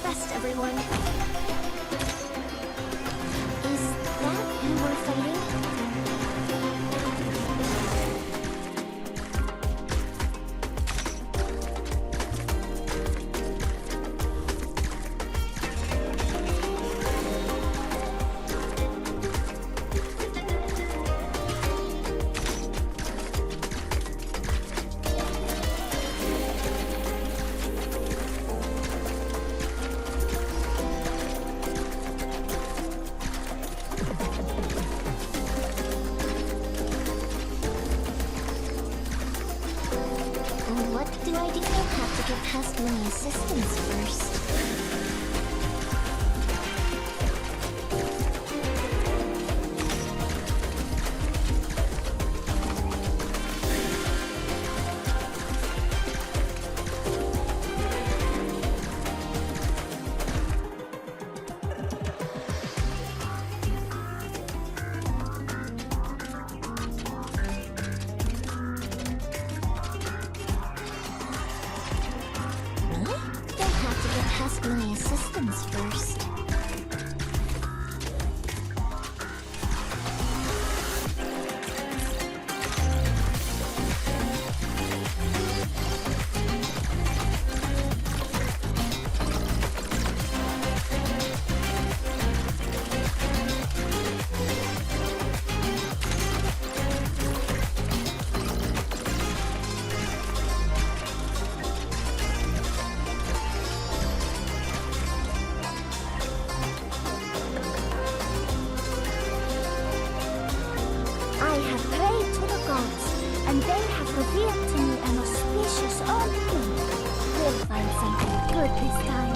best, everyone. Is that who we're fighting? What do I do? I'll have to get past my assistants first. Ask my assistants first. And they have revealed to me an auspicious opening. We'll find something good this time.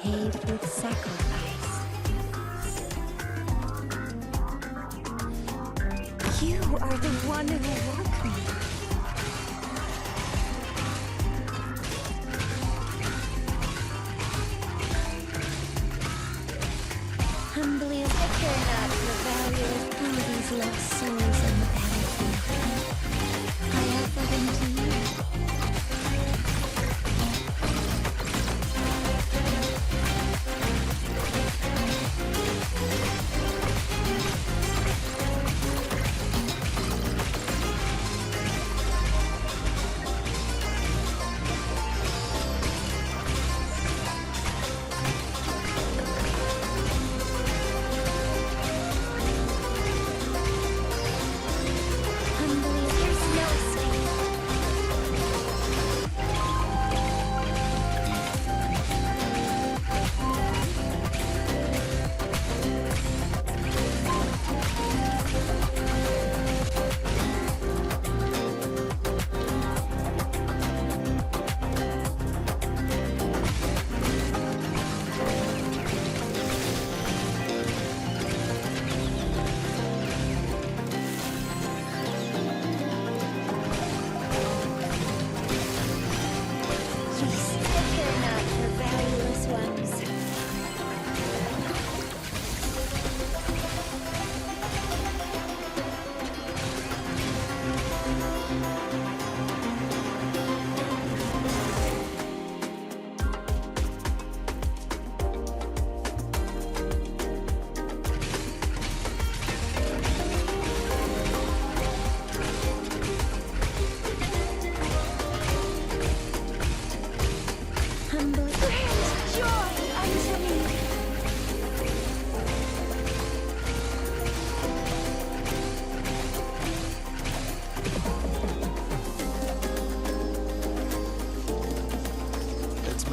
Paved with sacrifice. You are the one who woke me. Humbly as I care not for the value of who these lost souls on the battlefield. I offer them to you.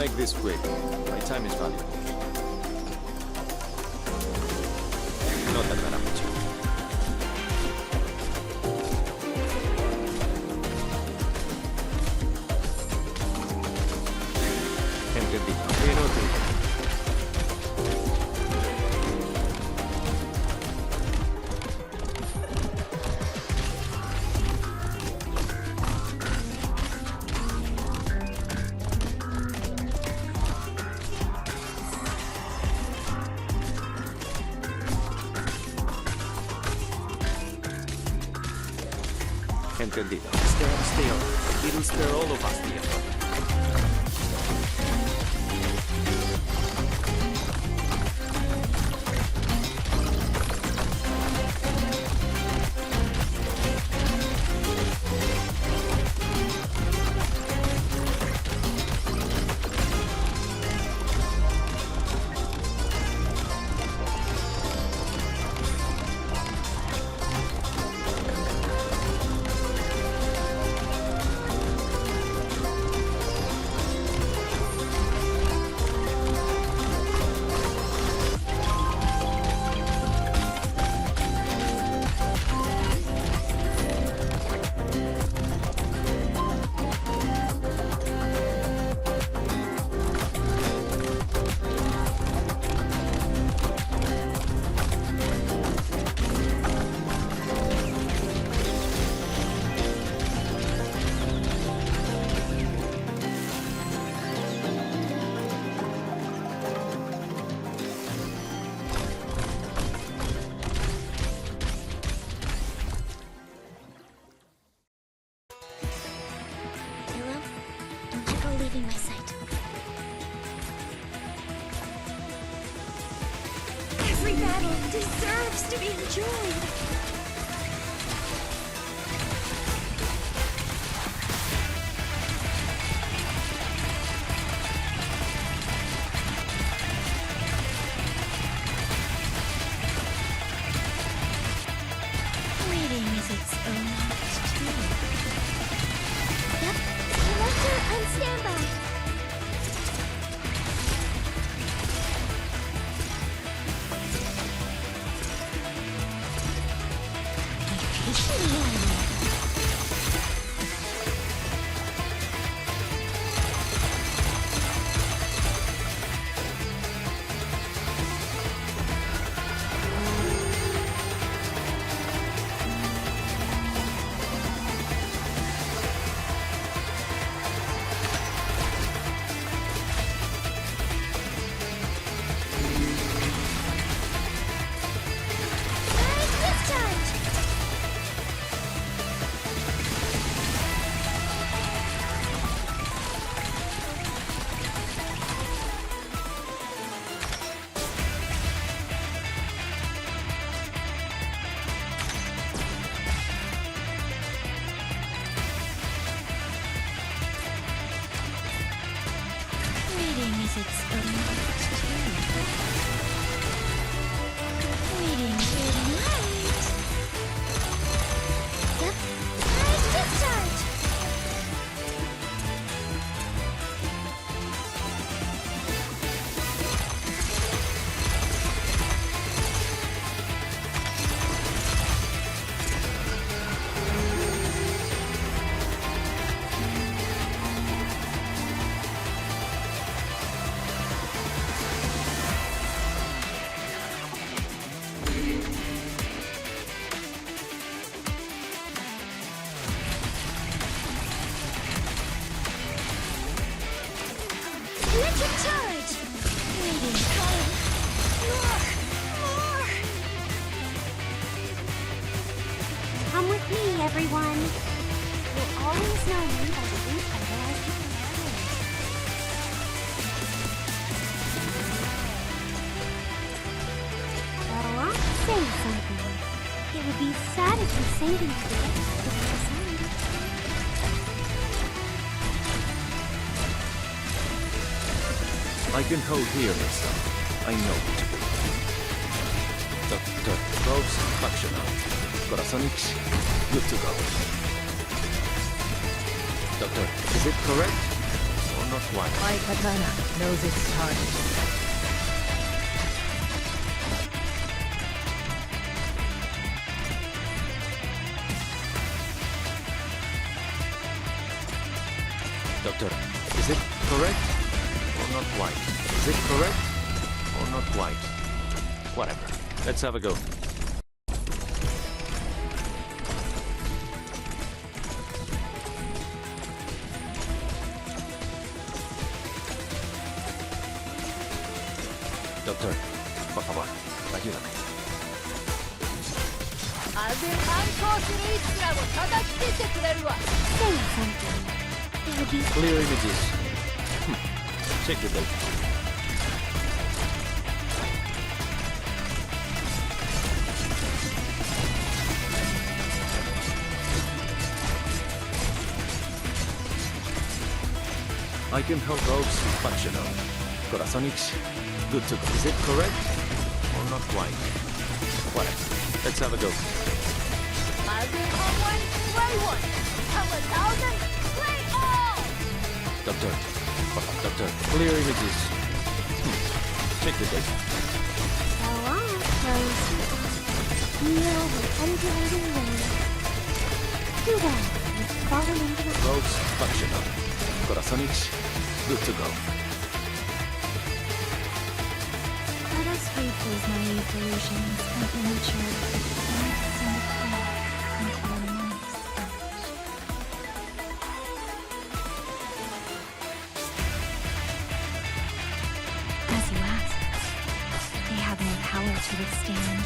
make this quick. My time is valuable. No tardará mucho. Entendido. Bien útil. Entendido. Stand still. It'll spare all of us the effort. Hello? Don't you go leaving my sight. Every battle deserves to be enjoyed. Waiting is its own art, too. Yep. Collector on standby. Reading is its own art, too. Reading is light. Yep. Nice discharge. Electric charge! Radiant color. More! Come with me, everyone. You'll always know me by the root I realize you Well, I'll say something. It would be sad if you sank into the depths of the sun. I can hold here, Lisa. I know what to do. Dr. Probes functional. Corazonix, good to go. Doctor, is it correct? Oh not quite. My katana knows its target. Doctor, is it correct or not quite? Is it correct or not quite? Whatever. Let's have a go. Doctor, por favor, ayúdame. 安全反抗するイスラを叩き切ってくれるわ。 Say something. Daddy. Clear images. Check the data. I can help Rogues functional. Corazonix, good to go. Is it correct or not quite? Whatever. Let's have a go. 安全反撃 Play one. Come 1000 Play all. Doctor, Doctor, clear images. Check the data. So long, Rose. Feel the undulating rain. Too bad. You've fallen into the... Rogues functional. Corazonix, good to go. Let us repose naive delusions and immature dance in the cloud into the night's edge. As you asked, they have no power to withstand.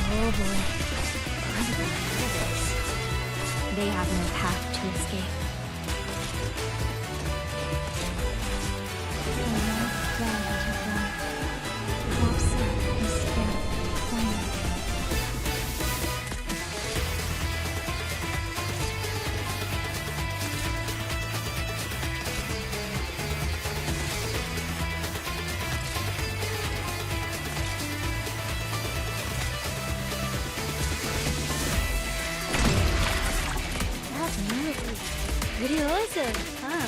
Oh boy. I'm ready for this. They have no path to escape. That's amazing. Pretty awesome, huh?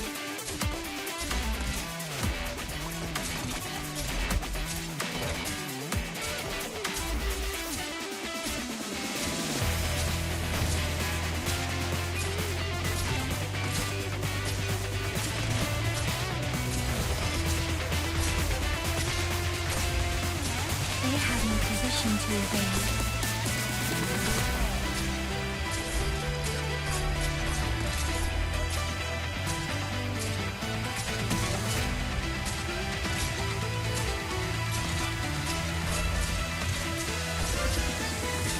They have no position to evade.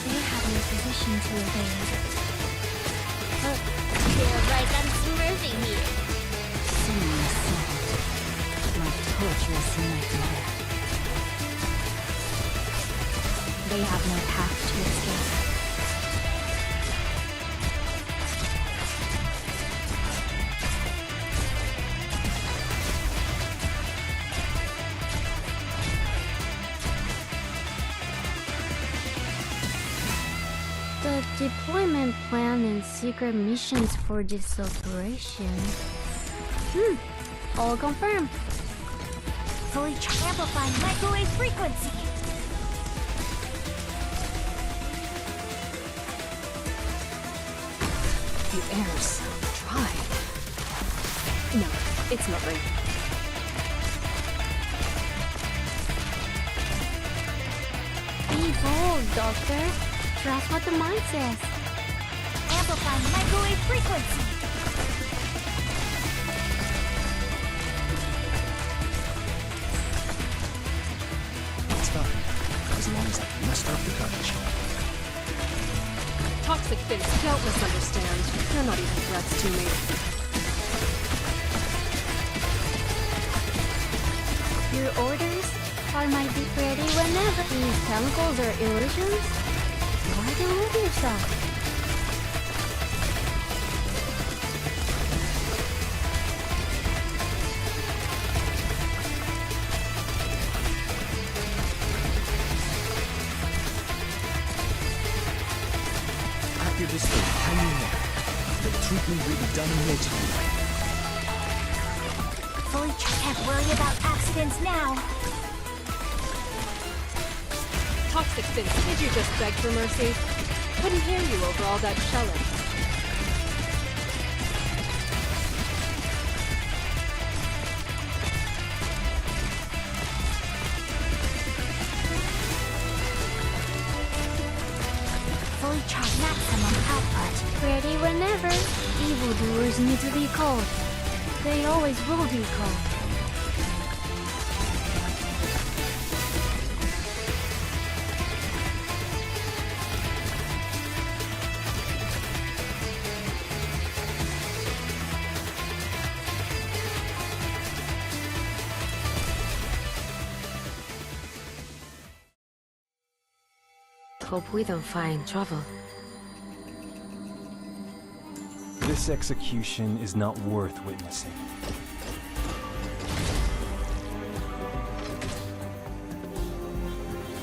They have no position to evade. Feel like I'm smurfing here. Seemingly sad, like torturous nightmare. They have no path to escape. The deployment plan and secret missions for this operation. All confirmed. Fully amplifying microwave frequency. The air is so dry. No, it's not right. Be bold, Doctor. Trust what the mind says. Amplifying microwave frequency. It's fine, as long as I can muster up the courage. Toxic things don't misunderstand. They're not even threats to me. Your orders? I might be ready whenever. These chemicals are illusions? Why don't live yourself? May really done in nature. Fully can't worry about accidents now. Toxic Vince, did you just beg for mercy? Couldn't hear you over all that shelling. Fully charged maximum output. Ready whenever. Evildoers need to be called. They always will be called. Hope we don't find trouble. This execution is not worth witnessing.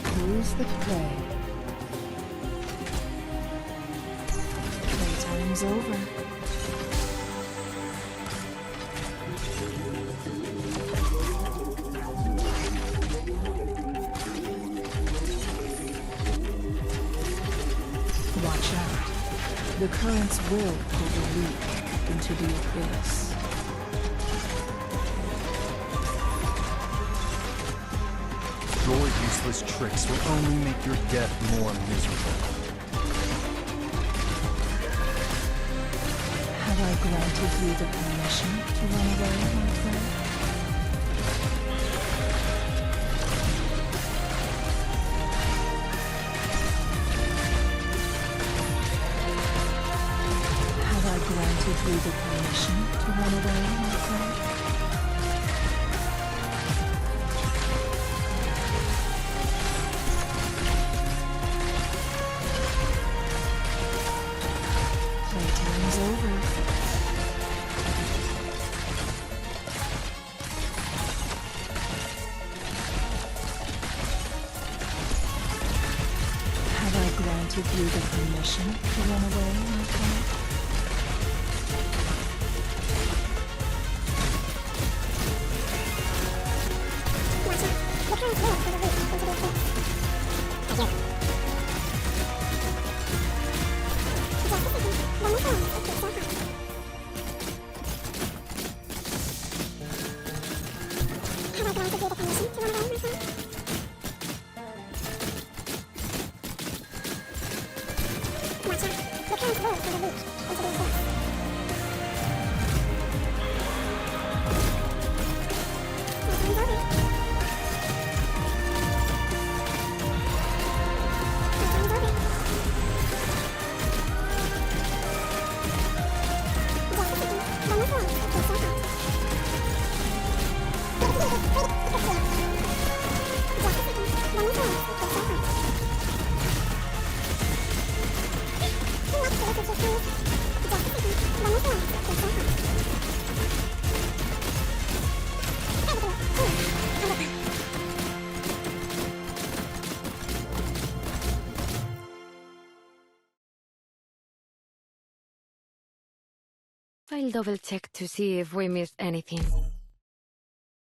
Who's the prey? Playtime's over. Watch out. The currents will pull the weak into the abyss. Your useless tricks will only make your death more miserable. Have I granted you the permission to run away, my friend? Have I granted you the permission to run away, my friend? Playtime's over. Have I granted you the permission to run away, my friend? I'll double check to see if we missed anything.